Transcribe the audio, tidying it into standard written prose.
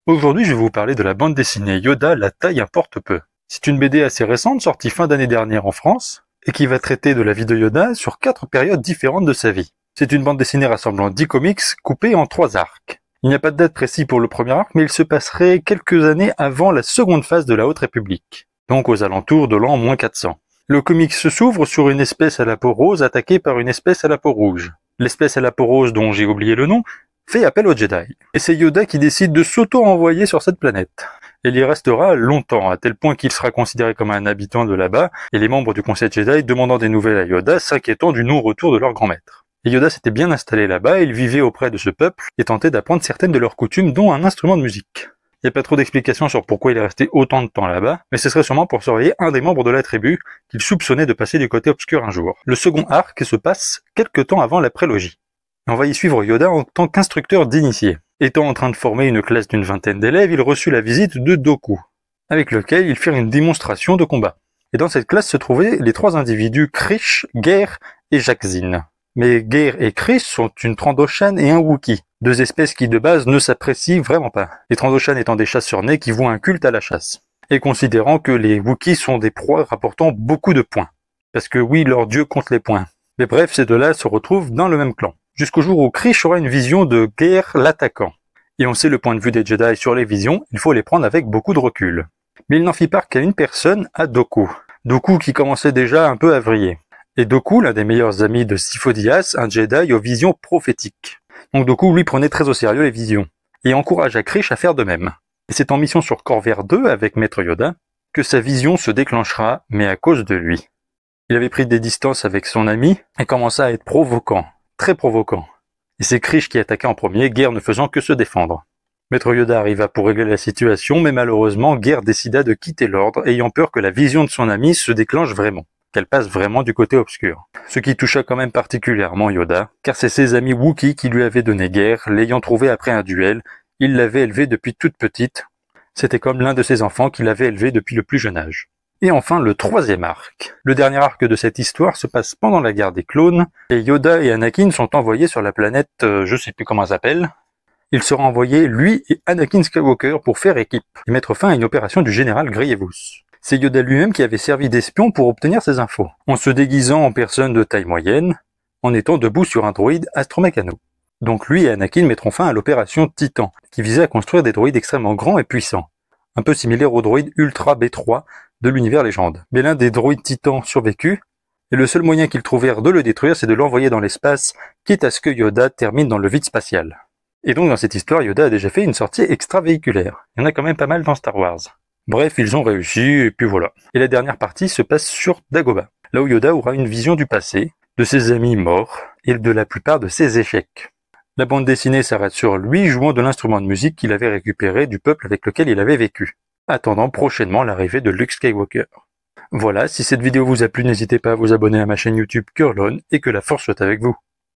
Aujourd'hui, je vais vous parler de la bande dessinée Yoda, la taille importe peu. C'est une BD assez récente, sortie fin d'année dernière en France, et qui va traiter de la vie de Yoda sur 4 périodes différentes de sa vie. C'est une bande dessinée rassemblant 10 comics coupés en 3 arcs. Il n'y a pas de date précise pour le premier arc, mais il se passerait quelques années avant la seconde phase de la Haute République, donc aux alentours de l'an -400. Le comics s'ouvre sur une espèce à la peau rose attaquée par une espèce à la peau rouge. L'espèce à la peau rose, dont j'ai oublié le nom, fait appel aux Jedi. Et c'est Yoda qui décide de s'auto-envoyer sur cette planète. Il y restera longtemps, à tel point qu'il sera considéré comme un habitant de là-bas, et les membres du Conseil Jedi demandant des nouvelles à Yoda, s'inquiétant du non-retour de leur grand maître. Et Yoda s'était bien installé là-bas, il vivait auprès de ce peuple, et tentait d'apprendre certaines de leurs coutumes, dont un instrument de musique. Il n'y a pas trop d'explications sur pourquoi il est resté autant de temps là-bas, mais ce serait sûrement pour surveiller un des membres de la tribu, qu'il soupçonnait de passer du côté obscur un jour. Le second arc se passe quelque temps avant la prélogie. On va y suivre Yoda en tant qu'instructeur d'initiés. Étant en train de former une classe d'une vingtaine d'élèves, il reçut la visite de Dooku, avec lequel ils firent une démonstration de combat. Et dans cette classe se trouvaient les 3 individus Krish, Ger et Jakzin. Mais Ger et Krish sont une Trandoshan et un Wookiee, 2 espèces qui de base ne s'apprécient vraiment pas. Les Trandoshan étant des chasseurs-nés qui vouent un culte à la chasse, et considérant que les Wookiees sont des proies rapportant beaucoup de points. Parce que oui, leur dieu compte les points. Mais bref, ces deux-là se retrouvent dans le même clan. Jusqu'au jour où Krish aura une vision de Ger l'attaquant. Et on sait le point de vue des Jedi sur les visions, il faut les prendre avec beaucoup de recul. Mais il n'en fit part qu'à une personne, à Dooku. Dooku qui commençait déjà un peu à vriller. Et Dooku, l'un des meilleurs amis de Sifo-Dyas, un Jedi aux visions prophétiques. Donc Dooku lui prenait très au sérieux les visions, et encouragea Krish à faire de même. Et c'est en mission sur Corvair 2 avec Maître Yoda, que sa vision se déclenchera, mais à cause de lui. Il avait pris des distances avec son ami, et commença à être provoquant. Très provoquant. Et c'est Krish qui attaqua en premier, Ger ne faisant que se défendre. Maître Yoda arriva pour régler la situation, mais malheureusement, Ger décida de quitter l'ordre, ayant peur que la vision de son ami se déclenche vraiment, qu'elle passe vraiment du côté obscur. Ce qui toucha quand même particulièrement Yoda, car c'est ses amis Wookiees qui lui avaient donné Ger, l'ayant trouvé après un duel. Il l'avait élevé depuis toute petite. C'était comme l'un de ses enfants qu'il avait élevé depuis le plus jeune âge. Et enfin, le 3e arc. Le dernier arc de cette histoire se passe pendant la guerre des clones, et Yoda et Anakin sont envoyés sur la planète, je sais plus comment elle s'appelle. Ils seront envoyés, lui et Anakin Skywalker, pour faire équipe, et mettre fin à une opération du général Grievous. C'est Yoda lui-même qui avait servi d'espion pour obtenir ces infos, en se déguisant en personne de taille moyenne, en étant debout sur un droïde astromécano. Donc lui et Anakin mettront fin à l'opération Titan, qui visait à construire des droïdes extrêmement grands et puissants, un peu similaires aux droïdes Ultra B3, de l'univers légende. Mais l'un des droïdes titans survécut, et le seul moyen qu'ils trouvèrent de le détruire, c'est de l'envoyer dans l'espace, quitte à ce que Yoda termine dans le vide spatial. Et donc dans cette histoire, Yoda a déjà fait une sortie extravéhiculaire. Il y en a quand même pas mal dans Star Wars. Bref, ils ont réussi, et puis voilà. Et la dernière partie se passe sur Dagobah, là où Yoda aura une vision du passé, de ses amis morts, et de la plupart de ses échecs. La bande dessinée s'arrête sur lui jouant de l'instrument de musique qu'il avait récupéré du peuple avec lequel il avait vécu, attendant prochainement l'arrivée de Luke Skywalker. Voilà, si cette vidéo vous a plu, n'hésitez pas à vous abonner à ma chaîne YouTube Curlon et que la force soit avec vous.